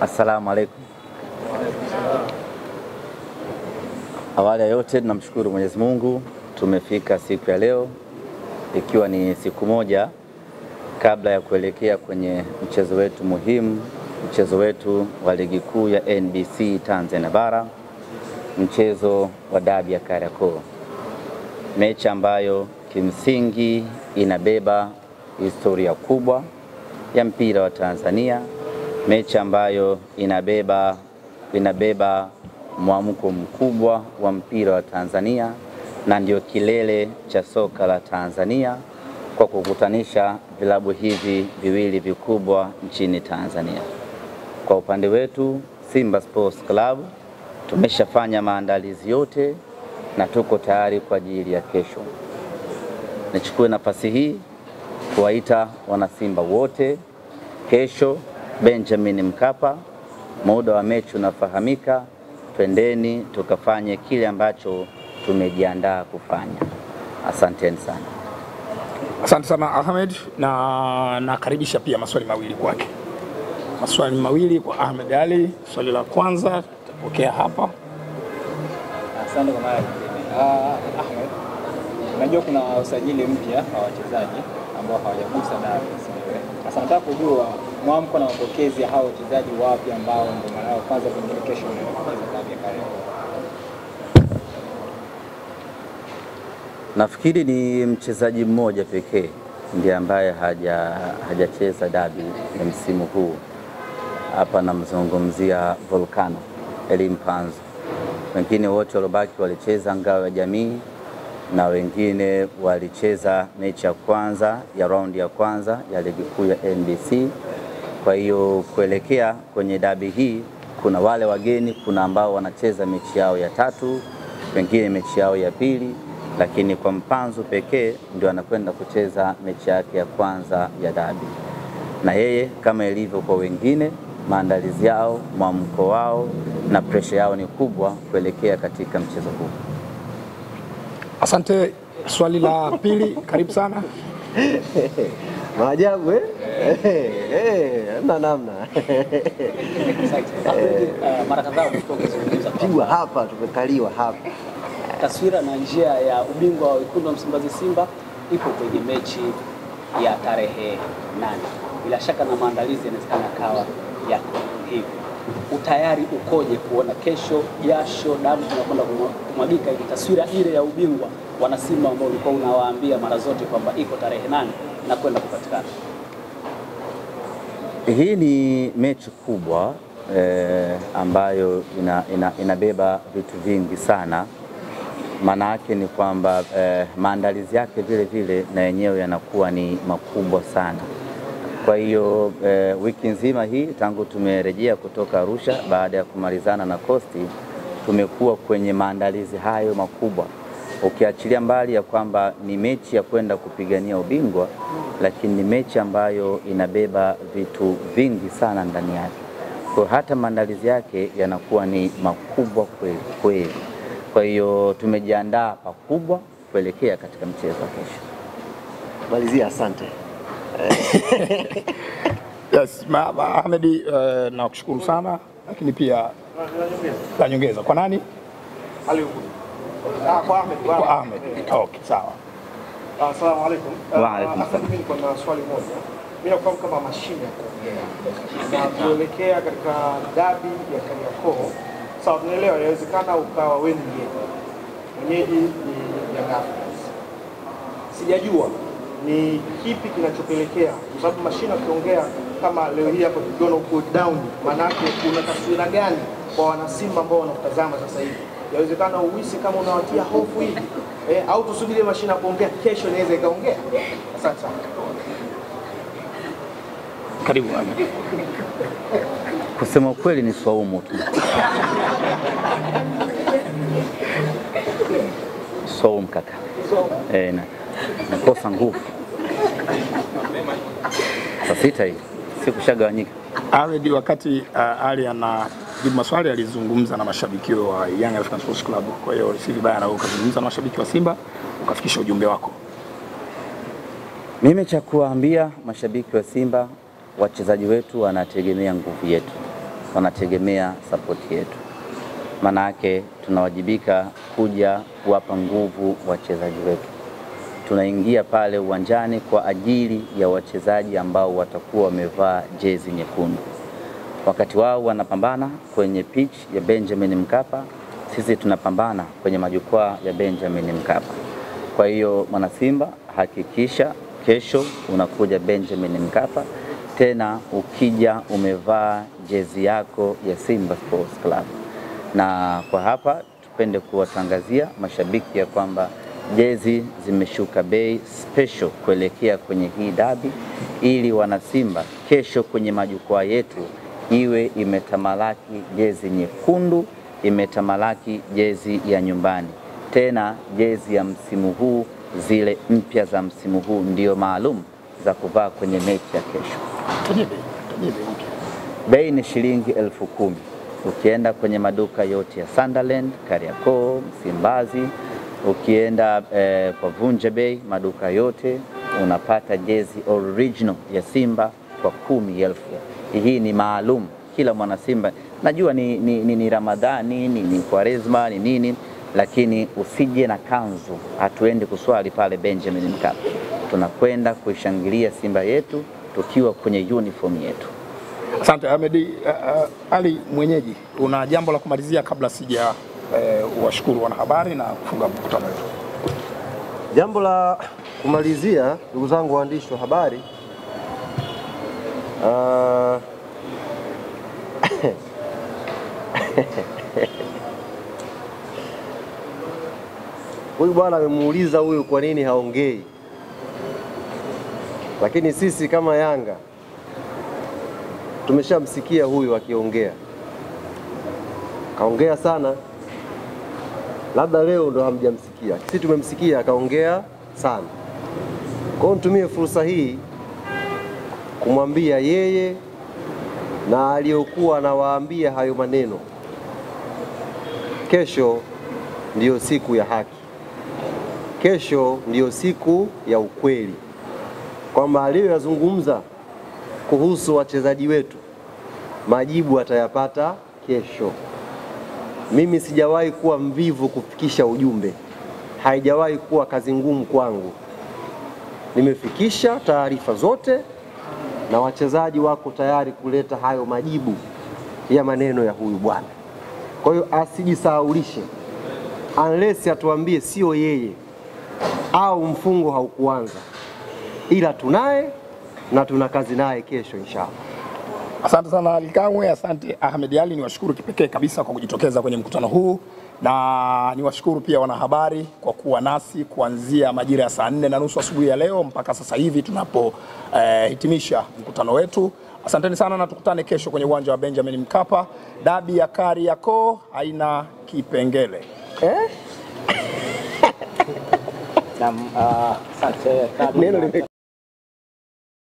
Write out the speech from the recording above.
Assalamu alaikum. Awali ya yote tunamshukuru Mwenyezi Mungu, tumefika siku ya leo ikiwa ni siku moja kabla ya kuelekea kwenye mchezo wetu muhimu, mchezo wetu wa ligi kuu ya NBC Tanzania Bara, mchezo wa dabi ya Kariakoo. Mechi ambayo kimsingi inabeba historia kubwa ya mpira wa Tanzania, mechi ambayo inabeba mwamko mkubwa wa mpira wa Tanzania na ndio kilele cha soka la Tanzania kwa kukutanisha vilabu hivi viwili vikubwa nchini Tanzania. Kwa upande wetu Simba Sports Club tumeshafanya maandalizi yote na tuko tayari kwa ajili ya kesho. Nichukue nafasi hii kuwaita wanasimba wote kesho Benjamin Mkapa, muda wa mechi unafahamika, twendeni tukafanye kile ambacho tumejiandaa kufanya. Asanteni sana. Asante sana Ahmed, na nakaribisha pia maswali mawili kwake. Maswali mawili kwa Ahmed Ali. Swali la kwanza tutapokea hapa. Asante kwa mara nyingine. Ahmed, najua kuna usajili mpya wa wachezaji ambao hawajagusa dabi. Sasa nataka kujua mwamko na mapokezi ya hao wachezaji wapi ambao ndio mara ya kwanza kwenye kesho wanacheza dabi ya Kariakoo. Nafikiri ni mchezaji mmoja pekee ndiye ambaye hajacheza dabi ya msimu huu. Hapa namzungumzia Volcano Elimpanzo. Wengine wote waliobaki walicheza ngao ya jamii na wengine walicheza mechi ya kwanza ya raundi ya kwanza ya ligi kuu ya NBC. Kwa hiyo kuelekea kwenye dabi hii kuna wale wageni, kuna ambao wanacheza mechi yao ya tatu, wengine mechi yao ya pili, lakini kwa Mpanzu pekee ndio anakwenda kucheza mechi yake ya kwanza ya dabi. Na yeye kama ilivyo kwa wengine, maandalizi yao, mwamko wao na presha yao ni kubwa kuelekea katika mchezo huu. Asante. Swali la pili, karibu sana. Maajabu namna. Mara kadhaa umezungumza pigwa hapa, tumekaliwa hapa. Taswira na njia ya ubingwa wa wekundu wa Msimbazi Simba ipo kwenye mechi ya tarehe 8. Bila shaka na maandalizi yanawezekana kawa yako hivi. Utayari ukoje kuona kesho jasho damu tunakwenda kumwagika ili taswira ile ya ubingwa wana Simba ambao ulikuwa unawaambia mara zote kwamba iko tarehe 8 na kwenda kupatikana? Hii ni mechi kubwa ambayo inabeba vitu vingi sana. Maana yake ni kwamba maandalizi yake vile vile na yenyewe yanakuwa ni makubwa sana. Kwa hiyo wiki nzima hii tangu tumerejea kutoka Arusha baada ya kumalizana na Costi, tumekuwa kwenye maandalizi hayo makubwa. Ukiachilia mbali ya kwamba ni mechi ya kwenda kupigania ubingwa, lakini ni mechi ambayo inabeba vitu vingi sana ndani yake. Kwa hata maandalizi yake yanakuwa ni makubwa kweli kweli. Kwa hiyo tumejiandaa pakubwa kuelekea katika mchezo wa kesho. Malizia, asante. Yes, Ahmed, nakushukuru sana, lakini pia la nyongeza kwa nani? Kwa Ahmed. Kwa Ahmed. Okay, sawa. Assalamu alaikum. Wa alaikum salam. Mimi niko na swali moja. Mimi nafahamu kama mashine ya kuongea na kuelekea katika dabi ya Kariakoo. Sawa, tunaelewa inawezekana ukawa wewe ni mwenyeji ni Young Africans. Sijajua ni kipi kinachopelekea, kwa sababu mashine ukiongea kama leo hii hapo tukiona uko down, maana yake kuna taswira gani kwa wanasimba ambao wanatazama sasa hivi? Yawezekana uhisi kama unawatia hofu hivi au tusubiri mashine kuongea kesho inaweza ikaongea? Asante sana. Karibu Ahmed. Kusema kweli ni swaumu tu. Swaumu kaka. Nakosa nguvu. Sasa hii sikushagawanyika. Ahmed, wakati Ali anajibu maswali alizungumza na mashabiki wa Young African Sports Club. Kwa hiyo si vibaya na wewe ukazungumza na mashabiki wa Simba ukafikisha ujumbe wako. Mimi cha kuambia mashabiki wa Simba, wachezaji wetu wanategemea nguvu yetu. wanategemea support yetu. Maana yake tunawajibika kuja kuwapa nguvu wachezaji wetu. Tunaingia pale uwanjani kwa ajili ya wachezaji ambao watakuwa wamevaa jezi nyekundu. Wakati wao wanapambana kwenye pitch ya Benjamin Mkapa, sisi tunapambana kwenye majukwaa ya Benjamin Mkapa. Kwa hiyo mwana Simba, hakikisha kesho unakuja Benjamin Mkapa, tena ukija umevaa jezi yako ya Simba Sports Club. Na kwa hapa tupende kuwatangazia mashabiki ya kwamba jezi zimeshuka bei special kuelekea kwenye hii dabi, ili wana Simba kesho kwenye majukwaa yetu iwe imetamalaki jezi nyekundu, imetamalaki jezi ya nyumbani. Tena jezi ya msimu huu, zile mpya za msimu huu ndio maalum za kuvaa kwenye mechi ya kesho. Bei ni shilingi 10,000. Ukienda kwenye maduka yote ya Sunderland, Kariakoo, Msimbazi, ukienda kwa Vunja Bay, maduka yote unapata jezi original ya Simba kwa 10,000. Hii ni maalum kila mwana Simba. Najua ni Ramadhani, ni Kwaresma, ni nini, lakini usije na kanzu. Hatuendi kuswali pale Benjamin Mkapa. Tunakwenda kuishangilia Simba yetu tukiwa kwenye uniform yetu. Asante Ahmed. Ali mwenyeji, una jambo la kumalizia kabla sija washukuru wanahabari na kufunga mkutano wetu? Jambo la kumalizia, ndugu zangu waandishi wa habari, huyu bwana amemuuliza huyu kwa nini haongei, lakini sisi kama Yanga tumeshamsikia huyu akiongea, kaongea sana. Labda leo ndo hamjamsikia, sisi tumemsikia akaongea sana. Kwa hiyo nitumie fursa hii kumwambia yeye na aliyokuwa anawaambia hayo maneno, kesho ndiyo siku ya haki, kesho ndiyo siku ya ukweli, kwamba aliyoyazungumza kuhusu wachezaji wetu majibu atayapata kesho. Mimi sijawahi kuwa mvivu kufikisha ujumbe, haijawahi kuwa kazi ngumu kwangu. Nimefikisha taarifa zote na wachezaji wako tayari kuleta hayo majibu ya maneno ya huyu bwana. Kwa hiyo asijisahaulishe, unless atuambie sio yeye au mfungo haukuanza, ila tunaye na tuna kazi naye kesho inshallah. Asante sana Ali Kamwe, asante Ahmed Ali. Niwashukuru kipekee kabisa kwa kujitokeza kwenye mkutano huu, na niwashukuru pia wanahabari kwa kuwa nasi kuanzia majira ya saa 4:30 asubuhi ya leo mpaka sasa hivi tunapo hitimisha mkutano wetu. Asanteni sana na tukutane kesho kwenye uwanja wa Benjamin Mkapa. Dabi ya Kariakoo haina kipengele. Asante.